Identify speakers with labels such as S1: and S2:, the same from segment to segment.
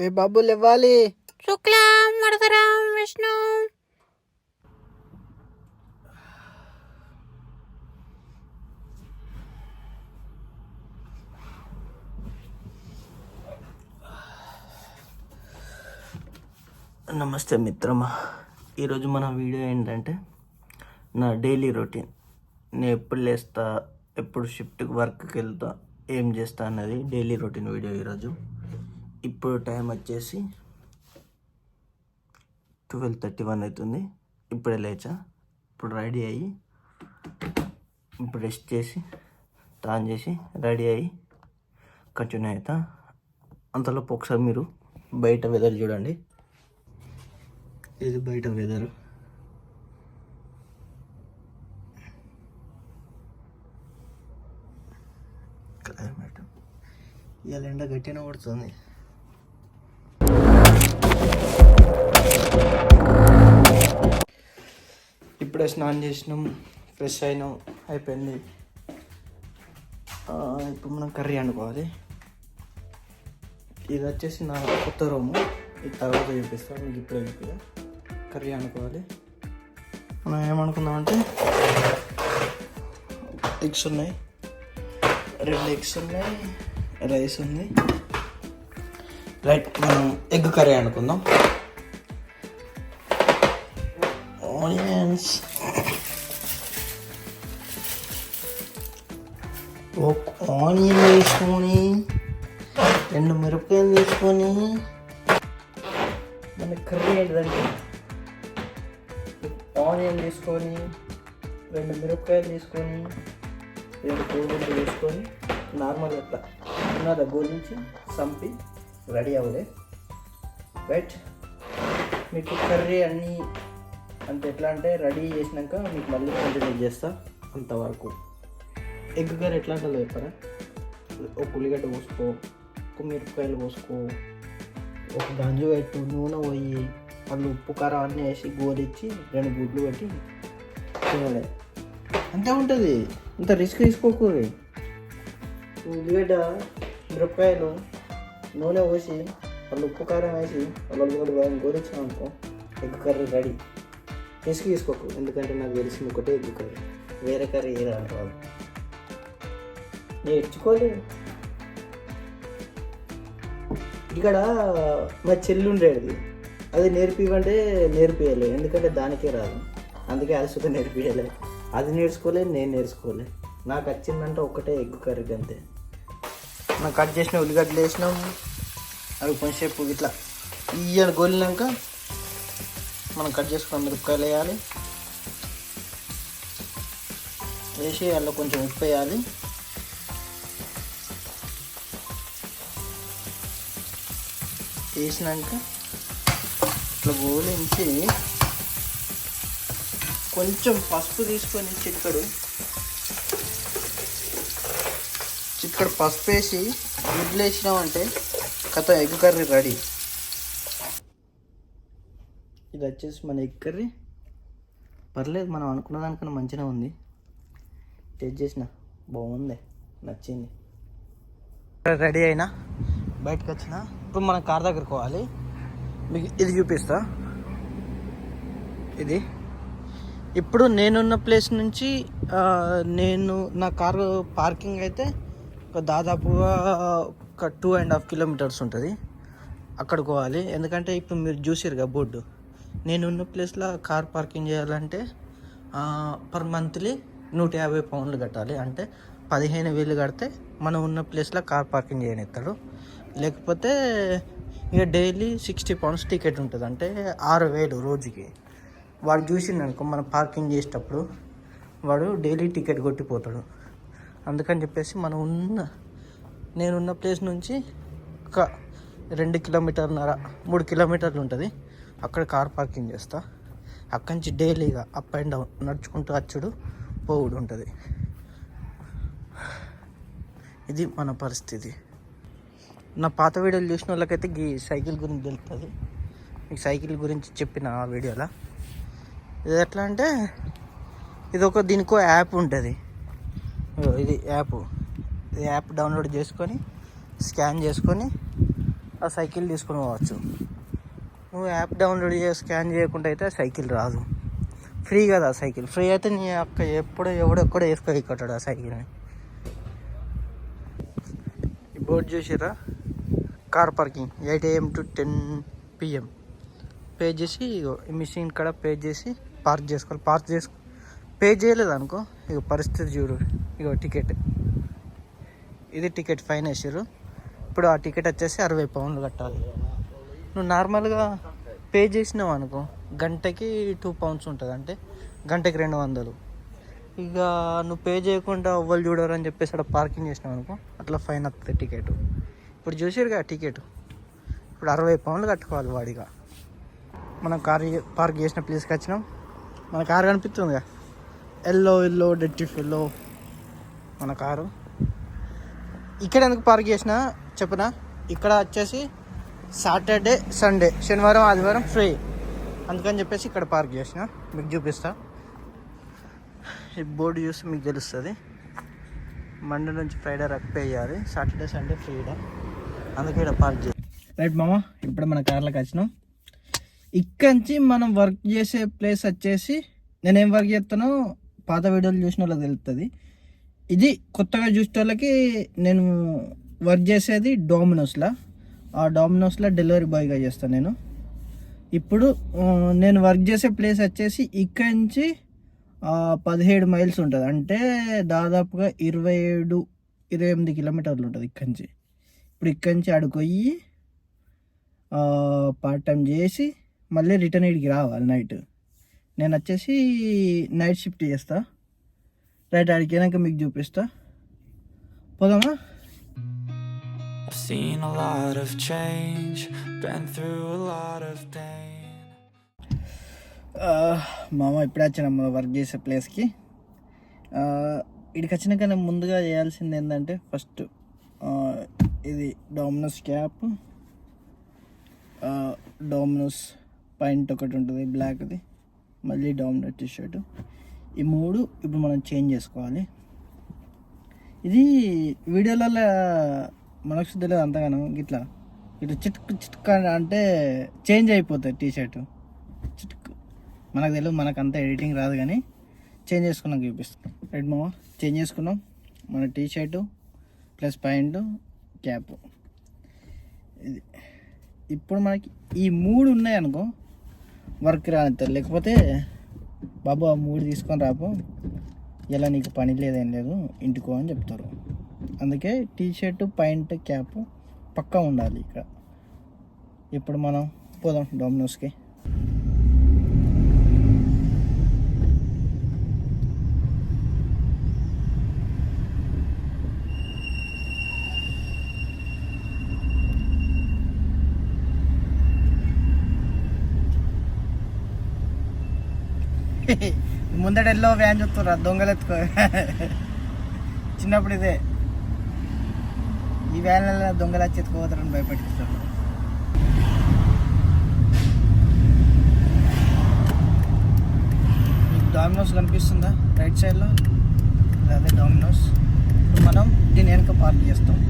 S1: ఏ బాబులు ఇవ్వాలి.
S2: శుక్లాం వరదరాం విష్ణు.
S1: నమస్తే మిత్రమా. ఈరోజు మన వీడియో ఏంటంటే నా డైలీ రొటీన్. నేను ఎప్పుడు లేస్తా, ఎప్పుడు షిఫ్ట్కి వర్క్కి వెళ్తా, ఏం చేస్తా అన్నది డైలీ రొటీన్ వీడియో ఈరోజు. ఇప్పుడు టైం వచ్చేసి 12:31 అవుతుంది. ఇప్పుడే లేచా. ఇప్పుడు రెడీ అయ్యి ఇప్పుడు రెస్ట్ చేసి టాన్ చేసి రెడీ అయ్యి కంటిన్యూ అవుతా. అంతలోపు ఒకసారి మీరు బయట వెదర్ చూడండి. ఇది బయట వెదర్. క్లైమేట్ ఇవాళ ఎండ గట్టిన పడుతుంది. ఇప్పుడే స్నానం చేసినాం, ఫ్రెష్ అయినాం, అయిపోయింది. ఇప్పుడు మనం కర్రీ వండుకోవాలి. ఇది వచ్చేసి నా కొత్త రూము. ఇది తర్వాత చూపిస్తాను, మీకు ఇప్పుడే చూపిస్తా. కర్రీ వండుకోవాలి. మనం ఏమనుకుందామంటే ఎగ్స్ ఉన్నాయి, 2 ఎగ్స్ ఉన్నాయి, రైస్ ఉంది. రైట్, మనం ఎగ్ కర్రీ అనుకుందాం. ఆనియన్స్, ఒక ఆనియన్ వేసుకొని 2 మిరపకాయలు వేసుకొని మన కర్రీ ఏంటిదంటే ఆనియన్ తీసుకొని 2 మిరపకాయలు తీసుకొని 2 కోడిగుడ్లు వేసుకొని నార్మల్గా అట్లా ఉన్న గోలించి సంపి రెడీ అవ్వలే. రైట్, మీకు కర్రీ అన్నీ అంటే ఎట్లా అంటే రెడీ చేసినాక మీకు మళ్ళీ కంటిన్యూ చేస్తా. అంతవరకు ఎగ్ కర్రీ ఎట్లా ఉంటుందో చెప్పరా. ఒక ఉల్లిగడ్డ పోసుకో, ఒక మిరపకాయలు పోసుకో, ఒక గంజు పెట్టు, నూనె పోయి, వాళ్ళు ఉప్పు కారం అన్నీ వేసి గోలిచ్చి 2 గుడ్లు పెట్టి తినలే. అంతే ఉంటుంది. అంత రిస్క్ తీసుకోకూడదు. ఉల్లిగడ్డ, మిరపకాయలు, నూనె పోసి, వాళ్ళు ఉప్పు కారం వేసి, వాళ్ళు గోలిచ్చాం అనుకో, ఎగ్ కర్రీ రెడీ. రిస్క్ తీసుకోకు. ఎందుకంటే నాకు తెలిసింది ఒకటే ఎగ్ కర్రీ, వేరే కర్రీ ఏ రాదు. నేర్చుకోలేదు. ఇక్కడ మా చెల్లి ఉండేది, అది నేర్పివ్వంటే నేర్పియలే. ఎందుకంటే దానికే రాదు, అందుకే అది సుధా నేర్పియలే. అది నేర్చుకోలేదు, నేను నేర్చుకోలే. నాకు వచ్చిందంటే ఒకటే ఎగ్ కర్రీ అంతే. మనం కట్ చేసిన ఉల్లిగడ్డలు వేసినాం, అవి కొంచెంసేపు ఇట్లా ఇయ్యాలి. గోలినాక మనం కట్ చేసుకున్న మిరపకాయలు వేయాలి, వేసి అందులో కొంచెం ఉప్పు వేయాలి, వేసినాక ఇట్లా గోలించి కొంచెం పసుపు తీసుకొని చిక్కడు పసుపు వేసి గుడ్లు వేసినామంటే కథ ఎగ్ కర్రీ రెడీ. ఇది వచ్చేసి మన ఎగ్ కర్రీ. పర్లేదు, మనం అనుకున్న దానికన్నా మంచిగా ఉంది. టేస్ట్ చేసిన బాగుంది, నచ్చింది. రెడీ అయినా బయటకు వచ్చిన. ఇప్పుడు మనం కార్ దగ్గరకు పోవాలి. మీకు ఇది చూపిస్తా. ఇది ఇప్పుడు నేనున్న ప్లేస్ నుంచి నా కారు పార్కింగ్ అయితే దాదాపుగా ఒక 2.5 కిలోమీటర్స్ ఉంటుంది. అక్కడికి పోవాలి. ఎందుకంటే ఇప్పుడు మీరు చూసిరుగా బోర్డు, నేనున్న ప్లేస్లో కార్ పార్కింగ్ చేయాలంటే పర్ మంత్లీ 150 పౌండ్లు కట్టాలి. అంటే 15,000 కడితే మనం ఉన్న ప్లేస్లో కార్ పార్కింగ్ చేయనిస్తాడు. లేకపోతే ఇక డైలీ 60 పౌండ్స్ టికెట్ ఉంటుంది. అంటే 6,000 రోజుకి. వాడు చూసిండనుకో మనం పార్కింగ్ చేసేటప్పుడు వాడు డైలీ టికెట్ కొట్టిపోతాడు. అందుకని చెప్పేసి నేనున్న ప్లేస్ నుంచి ఒక 2 కిలోమీటర్న్నర 3 కిలోమీటర్లు ఉంటుంది. అక్కడ కార్ పార్కింగ్ చేస్తా. అక్కడి నుంచి డైలీగా అప్ అండ్ డౌన్ నడుచుకుంటూ వచ్చుడు పోవుడు ఉంటుంది. ఇది మన పరిస్థితి. నా పాత వీడియోలు చూసిన వాళ్ళకైతే ఈ సైకిల్ గురించి తెలుస్తుంది. మీకు సైకిల్ గురించి చెప్పిన ఆ వీడియోలో. ఇది ఎట్లా అంటే దీనికో యాప్ ఉంటుంది. ఇది యాప్ డౌన్లోడ్ చేసుకొని స్కాన్ చేసుకొని ఆ సైకిల్ తీసుకుని పోవచ్చు. నువ్వు యాప్ డౌన్లోడ్ చేసి స్కాన్ చేయకుండా అయితే సైకిల్ రాదు. ఫ్రీ కదా సైకిల్. ఫ్రీ అయితే నీ అక్క ఎప్పుడో ఎవడెక్కడో వేసుకోగొట్టాడు ఆ సైకిల్ని. ఈ బోర్డు చూసిరా, car parking 8 AM to 10 PM. Pay చేసి ఈ మిషన్ కాడ పే చేసి పార్క్ చేసుకోవాలి. పే చేయలేదు అనుకో, ఇక పరిస్థితి చూడు. ఇక టికెట్, ఇది టికెట్ ఫైన్ వేసారు. ఇప్పుడు ఆ టికెట్ వచ్చేసి 60 pounds కట్టాలి. నువ్వు నార్మల్గా పే చేసినావు అనుకో గంటకి 2 pounds ఉంటుంది, అంటే గంటకి 200. ఇక నువ్వు పే చేయకుండా ఎవ్వరు చూడరు అని చెప్పేసి అక్కడ పార్కింగ్ చేసినావు అనుకో, అట్లా ఫైన్ వస్తుంది టికెట్. ఇప్పుడు చూసారుగా టికెట్, ఇప్పుడు 60 pounds కట్టుకోవాలి వాడిగా. మనం కార్ పార్క్ చేసిన ప్లేస్కి వచ్చినాం. మన కారు కనిపిస్తుందిగా, ఎల్లో డెట్టిఫిల్లో మన కారు. ఇక్కడ ఎందుకు పార్క్ చేసినా చెప్పనా, ఇక్కడ వచ్చేసి సాటర్డే సండే, శనివారం ఆదివారం ఫ్రీ, అందుకని చెప్పేసి ఇక్కడ పార్క్ చేసిన. మీకు చూపిస్తా, ఈ బోర్డు చూస్తే మీకు తెలుస్తుంది. మండే నుంచి ఫ్రైడే వరకు పే చేయాలి, సాటర్డే సండే ఫ్రీడా, అందుకే ఇక్కడ పార్క్ చేయాలి. రైట్ మామ, ఇప్పుడు మన కార్లోకి వచ్చినాం. ఇక్కడి నుంచి మనం వర్క్ చేసే ప్లేస్ వచ్చేసి, నేనేం వర్క్ చేస్తానో పాత వీడియోలు చూసిన వాళ్ళకి తెలుస్తుంది. ఇది కొత్తగా చూసే వాళ్ళకి, నేను వర్క్ చేసేది డొమినోస్లో. ఆ డొమినోస్లో డెలివరీ బాయ్గా చేస్తాను నేను. ఇప్పుడు నేను వర్క్ చేసే ప్లేస్ వచ్చేసి ఇక్కడి నుంచి 17 miles ఉంటుంది, అంటే దాదాపుగా 27-28 kilometers ఉంటుంది ఇక్కడి నుంచి. ఇప్పుడు ఇక్కడి నుంచి అడుగుపోయి పార్ట్ టైం చేసి మళ్ళీ రిటర్న్ ఇడికి రావాలి నైట్. నేను వచ్చేసి నైట్ షిఫ్ట్ చేస్తా. రైట్, ఆడికి వెళ్ళాక మీకు చూపిస్తా. పోదామా?
S3: I've seen a lot of change, been through a lot of pain.
S1: మామ ఇప్పుడే వచ్చాను వర్క్ చేసే ప్లేస్కి. ఇక్కడికి వచ్చినాక నేను ముందుగా చేయాల్సింది ఏంటంటే, ఫస్ట్ ఇది డొమినోస్ క్యాప్, డొమినోస్ పాయింట్ ఒకటి ఉంటుంది బ్లాక్ది, మళ్ళీ డొమినోస్ టీషర్టు, ఈ 3 ఇప్పుడు మనం చేంజ్ చేసుకోవాలి. ఇది వీడియోలలో మనకు తెలియదు అంతగానో, ఇట్లా చిట్క అంటే చేంజ్ అయిపోతుంది టీషర్టు. చిట్కు మనకు తెలియదు, మనకు అంత ఎడిటింగ్ రాదు, కానీ చేంజ్ చేసుకున్నాక చూపిస్తాం. రైట్ మామ, చేంజ్ చేసుకున్నాం. మన టీషర్టు ప్లస్ ప్యాంటు క్యాప్ ఇది. ఇప్పుడు మనకి ఈ 3 ఉన్నాయి అనుకో వర్క్ రానిస్తారు. లేకపోతే బాబు ఆ 3 తీసుకొని రాపో, ఇలా నీకు పని లేదేం లేదు ఇంటికో అని చెప్తారు. అందుకే టీషర్టు ప్యాంట్ క్యాప్ పక్కా ఉండాలి ఇక్కడ. ఇప్పుడు మనం పోదాం డొమినోస్కి. ముందడెల్లో వ్యాన్ చూస్తురా, దొంగలు ఎత్తుకో. చిన్నప్పుడు ఇదే, ఈ వ్యాన్లలో దొంగలు వచ్చి ఎత్తుకోపోతారని భయపడిస్తారు. మీకు డామినోస్ కనిపిస్తుందా రైట్ సైడ్లో? అదే డామినోస్. మనం దీని వెనక పార్క్ చేస్తాం.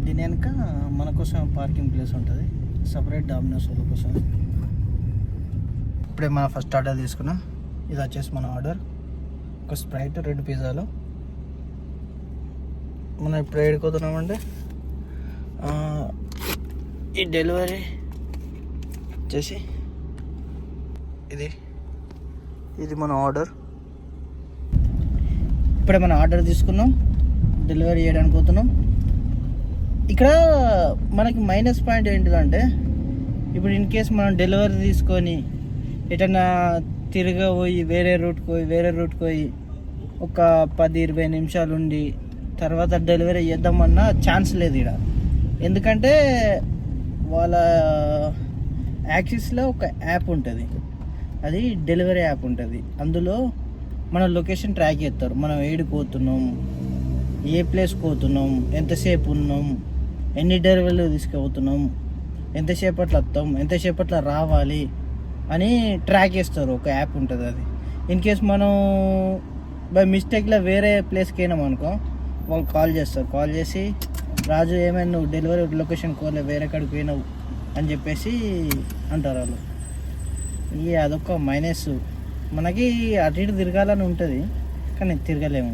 S1: దీని వెనక మన కోసం పార్కింగ్ ప్లేస్ ఉంటుంది, సపరేట్ డామినోస్ వాళ్ళ కోసం. ఇప్పుడే మనం ఫస్ట్ ఆర్డర్ తీసుకున్నాం. ఇది వచ్చేసి మన ఆర్డర్, ఒక స్ప్రైట్ 2 పిజ్జాలు. మనం ఇప్పుడు ఏడుకోతున్నామంటే ఈ డెలివరీ వచ్చేసి ఇది మన ఆర్డర్. ఇప్పుడే మనం ఆర్డర్ తీసుకున్నాం, డెలివరీ చేయడానికి పోతున్నాం. ఇక్కడ మనకి మైనస్ పాయింట్ ఏంటిదంటే, ఇప్పుడు ఇన్ కేస్ మనం డెలివరీ తీసుకొని ఎటన్నా తిరగబోయి వేరే రూట్కి పోయి ఒక 10-20 నిమిషాలు ఉండి తర్వాత డెలివరీ చేద్దామన్నా ఛాన్స్ లేదు ఇక్కడ. ఎందుకంటే వాళ్ళ యాక్సిస్లో ఒక యాప్ ఉంటుంది, అది డెలివరీ యాప్ ఉంటుంది. అందులో మన లొకేషన్ ట్రాక్ చేస్తారు. మనం ఏడికి పోతున్నాం, ఏ ప్లేస్కి పోతున్నాం, ఎంతసేపు ఉన్నాం, ఎన్ని డెలివరీలు తీసుకుపోతున్నాం, ఎంతసేపట్లో వస్తాం, ఎంతసేపట్లో రావాలి, అని ట్రాక్ చేస్తారు. ఒక యాప్ ఉంటుంది అది. ఇన్ కేస్ మనం బై మిస్టేక్లో వేరే ప్లేస్కి అయినాం అనుకో, వాళ్ళు కాల్ చేస్తారు. కాల్ చేసి రాజు ఏమైనా నువ్వు డెలివరీ లొకేషన్ కోలే వేరే కాడికి పోయినావు అని చెప్పేసి అంటారు వాళ్ళు. ఇక అదొక మైనస్. మనకి అటు ఇటు తిరగాలని ఉంటుంది కానీ తిరగలేము.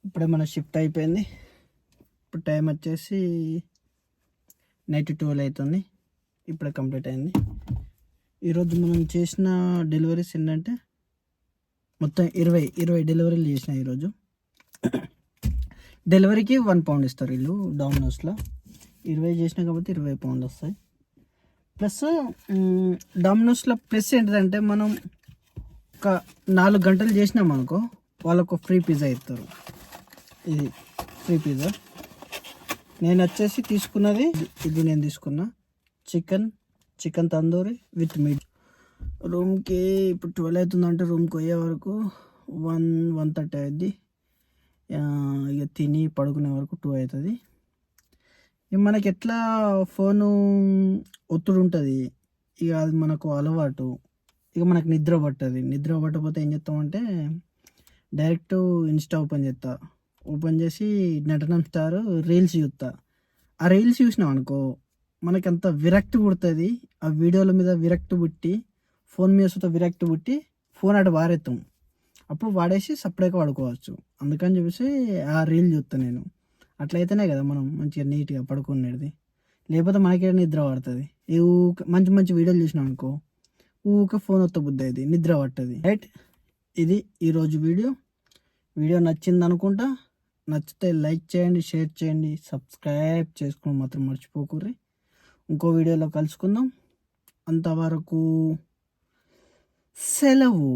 S1: ఇప్పుడే మన షిఫ్ట్ అయిపోయింది. ఇప్పుడు టైం వచ్చేసి నైట్ 12 అవుతుంది. ఇప్పుడే కంప్లీట్ అయింది. ఈరోజు మనం చేసిన డెలివరీస్ ఏంటంటే మొత్తం 20 డెలివరీలు చేసిన ఈరోజు. డెలివరీకి 1 పౌండ్ ఇస్తారు వీళ్ళు డామినోస్లో. 20 చేసినా కాబట్టి 20 పౌండ్లు వస్తాయి. ప్లస్ డామినోస్లో ప్లస్ ఏంటిదంటే మనం ఒక 4 గంటలు చేసినాం అనుకో వాళ్ళకు ఫ్రీ పిజ్జా ఇస్తారు. ఇది ఫ్రీ పిజ్జా. నేను వచ్చేసి తీసుకున్నది ఇది. నేను తీసుకున్నా చికెన్ తందూరి విత్ మీట్. రూమ్కి ఇప్పుడు 12 అవుతుందంటే రూమ్కి పోయే వరకు 1:30 అవుద్ది. ఇక తిని పడుకునే వరకు 2 అవుతుంది. ఇక మనకి ఎట్లా ఫోను ఒత్తిడి ఉంటుంది, ఇక అది మనకు అలవాటు. ఇక మనకు నిద్ర పట్టకపోతే ఏం చేస్తామంటే డైరెక్ట్ ఇన్స్టా ఓపెన్ చేసి నటనం స్టార్ రీల్స్ చూస్తా. ఆ రీల్స్ చూసినాం అనుకో మనకి అంత విరక్తి పుడుతుంది. ఆ వీడియోల మీద విరక్తి పుట్టి ఫోన్ మీద సుత విరక్తి పుట్టి ఫోన్ అటు వారేస్తాం. అప్పుడు వాడేసి సపరేట్గా వాడుకోవచ్చు. అందుకని చెప్పేసి ఆ రీల్ చూస్తాను నేను. అట్లయితేనే కదా మనం మంచిగా నీట్గా పడుకునేది. లేకపోతే మనకే నిద్ర పడుతుంది. ఈ మంచి మంచి వీడియోలు చూసినాం అనుకో ఊకే ఫోన్ వస్తా బుద్ధి అయింది, నిద్ర పట్టది. రైట్, ఇది ఈరోజు వీడియో నచ్చింది అనుకుంటా. నచ్చితే లైక్ చేయండి, షేర్ చేయండి, సబ్స్క్రైబ్ చేసుకోవడం మాత్రం మర్చిపోకూర్రి. ఇంకో వీడియోలో కలుసుకుందాం. అంతవరకు సెలవు.